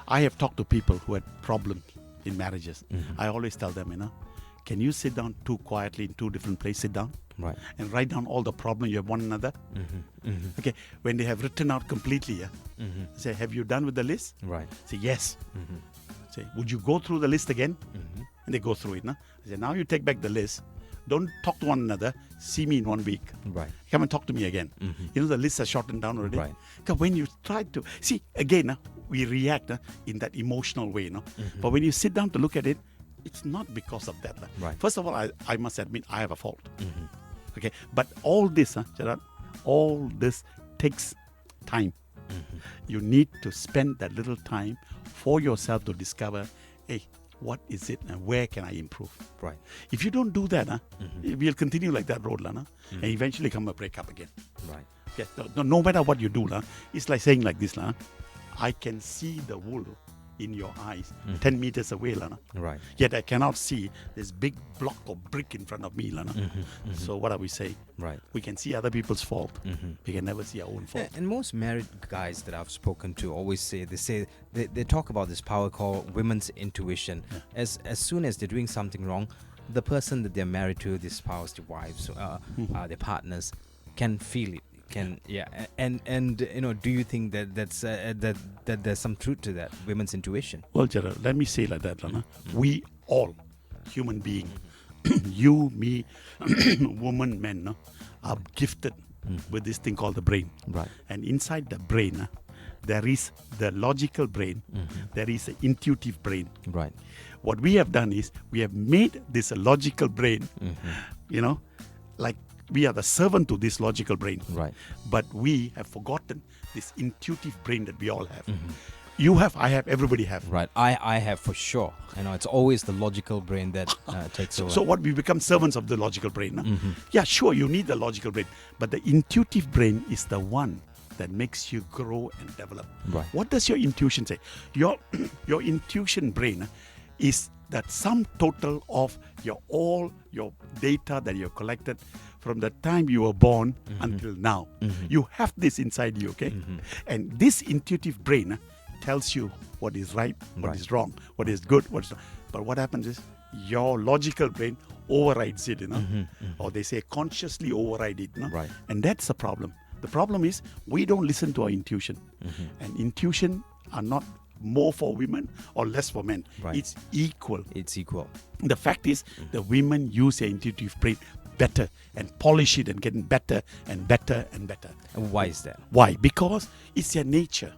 I have talked to people who had problems in marriages. I always tell them, can you sit down two quietly in two different places, sit down Right. and write down all the problems you have one another. Okay, when they have written out completely, say, have you done with the list? Right. Say, yes. Say, would you go through the list again? And they go through it. I say, now you take back the list. Don't talk to one another. See me in 1 week. Right. Come and talk to me again. The list are shortened down already. Right. Because when you try to see again, we react in that emotional way. But when you sit down to look at it, it's not because of that. Right. First of all, I must admit I have a fault. Okay, but all this, Gerard, all this takes time. You need to spend that little time for yourself to discover, hey, what is it and where can I improve? Right. If you don't do that, we'll continue like that road, and eventually come a break up again. Right. Okay? No matter what you do, it's like saying like this, I can see the wool in your eyes 10 meters away, Right. yet I cannot see this big block of brick in front of me. So what are we saying? Right. We can see other people's fault. We can never see our own fault. And most married guys that I've spoken to always say they talk about this power called women's intuition. As soon as they're doing something wrong, the person that they're married to, their spouse, their wives, their partners, can feel it. And do you think that that there's some truth to that, women's intuition? Well, Gerald, let me say like that, we all human beings, you, me, woman, men, are gifted with this thing called the brain. Right. And inside the brain, there is the logical brain, there is the intuitive brain. Right. What we have done is we have made this logical brain, like we are the servant to this logical brain. Right. But we have forgotten this intuitive brain that we all have. You have, I have, everybody have. Right. I have for sure. It's always the logical brain that takes over. So what, we become servants of the logical brain. Yeah, sure, you need the logical brain. But the intuitive brain is the one that makes you grow and develop. Right. What does your intuition say? Your intuition brain is that sum total of all your data that you collected from the time you were born until now. You have this inside you, okay? And this intuitive brain tells you what is right, what is wrong, what is good, what is not. But what happens is your logical brain overrides it, or they say consciously override it. Right. And that's the problem. The problem is we don't listen to our intuition. And intuition are not more for women or less for men. Right. It's equal. It's equal. The fact is, the women use their intuitive brain better and polish it and getting better and better and better. And why is that? Why? Because it's their nature.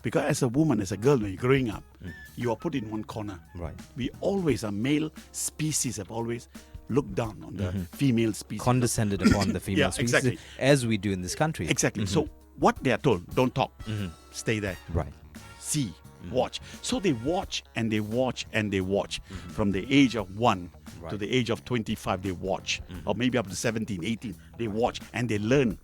Because as a woman, as a girl, when you're growing up, you are put in one corner. Right. We always, a male species have always looked down on the female species. Condescended upon the female Yeah, species, exactly. as we do in this country. Exactly. So what they are told, don't talk, stay there, Right. see, watch. So they watch and they watch and they watch. From the age of 1 to Right. the age of 25, they watch. Or maybe up to 17, 18, they watch and they learn.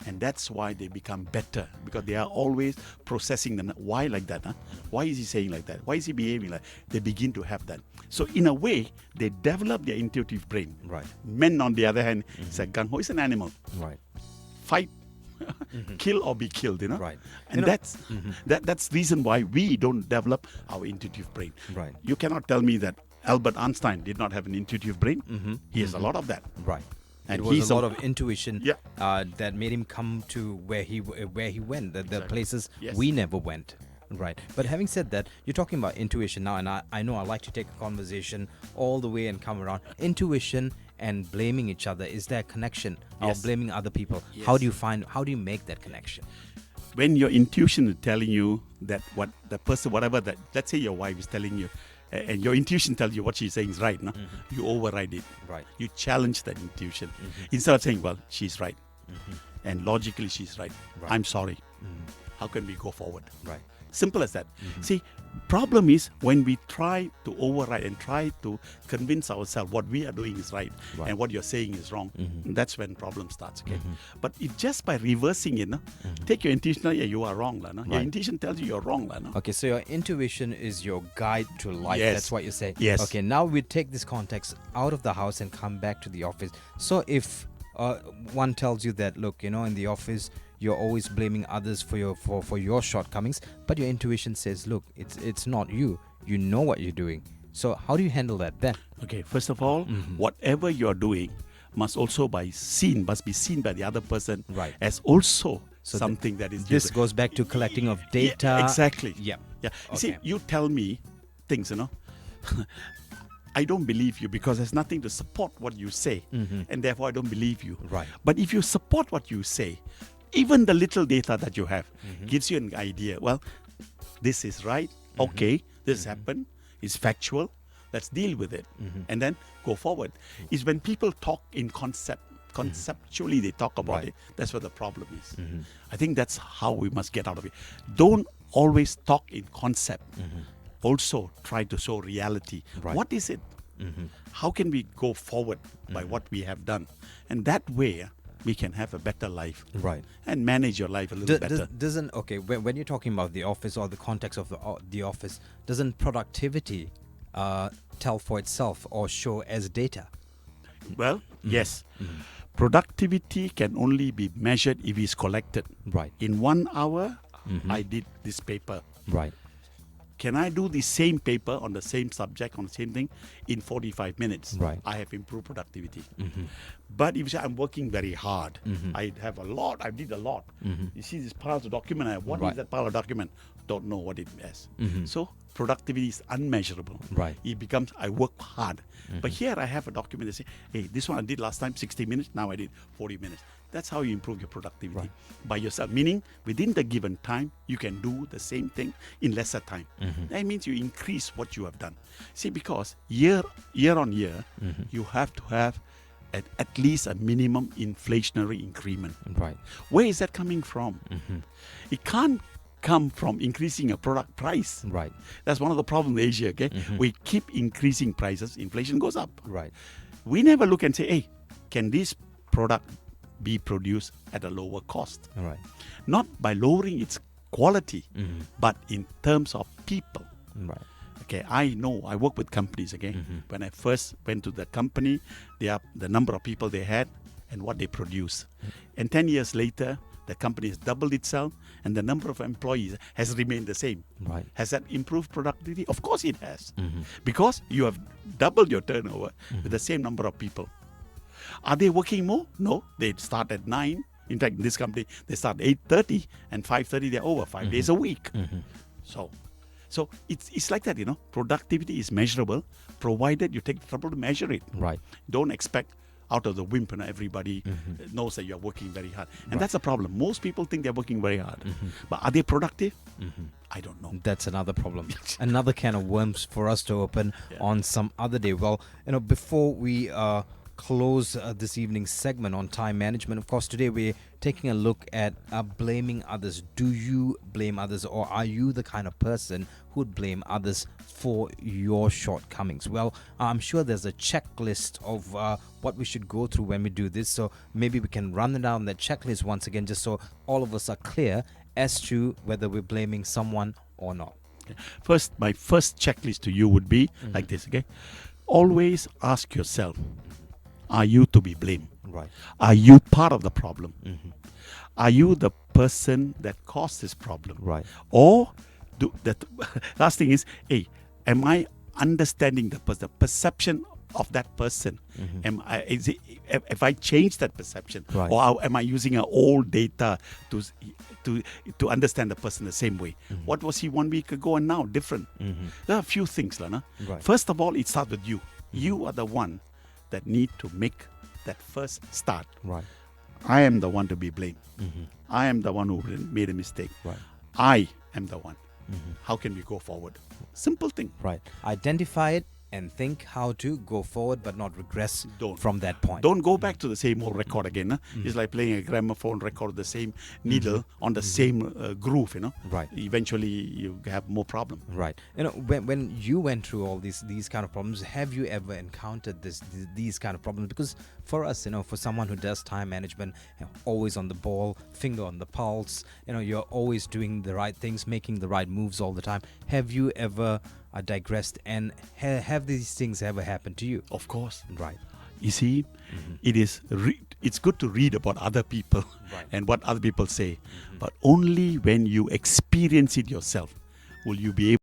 And that's why they become better, because they are always processing them. Why like that? Why is he saying like that? Why is he behaving like that? They begin to have that. So in a way, they develop their intuitive brain. Right. Men, on the other hand, it's a gung ho. It's an animal. Right. Fight, kill or be killed. Right. And that's the reason why we don't develop our intuitive brain. Right. You cannot tell me that Albert Einstein did not have an intuitive brain. He has a lot of that. Right. And it was he's a lot of intuition Yeah. that made him come to where he went, the places Yes. we never went. Right. But having said that, you're talking about intuition now, and I know I like to take a conversation all the way and come around. Intuition and blaming each other, is there a connection? Yes. Or blaming other people? Yes. How do you make that connection? When your intuition is telling you that what the person, whatever that, let's say your wife is telling you, and your intuition tells you what she's saying is right, no? You override it. Right. You challenge that intuition. Instead of saying, well, she's right. And logically she's right. Right. I'm sorry. How can we go forward? Right. Simple as that. See, problem is when we try to override and try to convince ourselves what we are doing is right, Right. and what you're saying is wrong, that's when problem starts. Okay. But if just by reversing it, take your intuition, yeah, you are wrong. Your Right. intuition tells you you're wrong. Okay, so your intuition is your guide to life. Yes. That's what you say. Yes. Okay, now we take this context out of the house and come back to the office. So if one tells you that, look, in the office, you're always blaming others for your shortcomings, but your intuition says, look, it's not you. You know what you're doing. So how do you handle that then? Okay, first of all, whatever you're doing must be seen by the other person Right. as also So something that is This useful. goes back to collecting of Yeah, data. exactly. Yeah. Yeah. You see, Okay. you tell me things, I don't believe you because there's nothing to support what you say, and therefore I don't believe you. Right. But if you support what you say, even the little data that you have gives you an idea. Well, this is right. Okay, this happened. It's factual. Let's deal with it, and then go forward. It's when people talk in conceptually they talk about Right. it. That's where the problem is. I think that's how we must get out of it. Don't always talk in concept. Also try to show reality. Right. What is it? How can we go forward by what we have done? And that way we can have a better life. Right. And manage your life a little better. Doesn't when you're talking about the office or the context of the office, doesn't productivity tell for itself or show as data? Well, yes. Productivity can only be measured if it's collected. Right. In 1 hour, I did this paper. Right. Can I do the same paper on the same subject, on the same thing, in 45 minutes? Right. I have improved productivity. But if you say I'm working very hard, I did a lot. You see this pile of document, what is Right. that pile of document? Don't know what it is. So productivity is unmeasurable. Right. It becomes, I work hard. But here I have a document that says, hey, this one I did last time 60 minutes, now I did 40 minutes. That's how you improve your productivity. Right. By yourself, meaning within the given time, you can do the same thing in lesser time. That means you increase what you have done. See, because year on year, you have to have at least a minimum inflationary increment. Right. Where is that coming from? It can't come from increasing a product price. Right. That's one of the problems in Asia, okay? We keep increasing prices, inflation goes up. Right. We never look and say, hey, can this product be produced at a lower cost? Right. Not by lowering its quality, but in terms of people. Right. Okay, I know, I work with companies, okay? When I first went to the company, the number of people they had and what they produce. And 10 years later, the company has doubled itself and the number of employees has remained the same. Right. Has that improved productivity? Of course it has. Because you have doubled your turnover with the same number of people. Are they working more? No, they start at 9. In fact, in this company, they start at 8:30 and 5:30 they're over 5 days a week. So it's like that, Productivity is measurable, provided you take the trouble to measure it. Right. Don't expect out of the whim, everybody knows that you're working very hard. And that's the problem. Most people think they're working very hard. But are they productive? I don't know. That's another problem. Another can of worms for us to open on some other day. Well, before we close this evening's segment on time management, of course, today we're taking a look at blaming others. Do you blame others, or are you the kind of person who would blame others for your shortcomings? Well, I'm sure there's a checklist of what we should go through when we do this. So maybe we can run down that checklist once again, just so all of us are clear as to whether we're blaming someone or not. First, my first checklist to you would be like this, okay? Always ask yourself, are you to be blamed? Right. Are you part of the problem? Are you the person that caused this problem? Right. Or last thing is, hey, am I understanding the perception of that person? If I change that perception, Right. or am I using an old data to understand the person the same way? What was he 1 week ago and now different? There are a few things, Lana. Right. First of all, it starts with you. You are the one that need to make that first start. Right. I am the one to be blamed. I am the one who made a mistake. Right. I am the one. How can we go forward? Simple thing. Right. Identify it and think how to go forward, but not regress Don't. from that point. Don't go back to the same old record again. It's like playing a gramophone record, the same needle on the same groove. Right. Eventually, you have more problem. Right. When you went through all these kind of problems, have you ever encountered these kind of problems? Because for us, for someone who does time management, always on the ball, finger on the pulse, you're always doing the right things, making the right moves all the time. Have you ever digressed, and have these things ever happened to you? Of course. Right. You see, it is it's good to read about other people Right. and what other people say, but only when you experience it yourself will you be able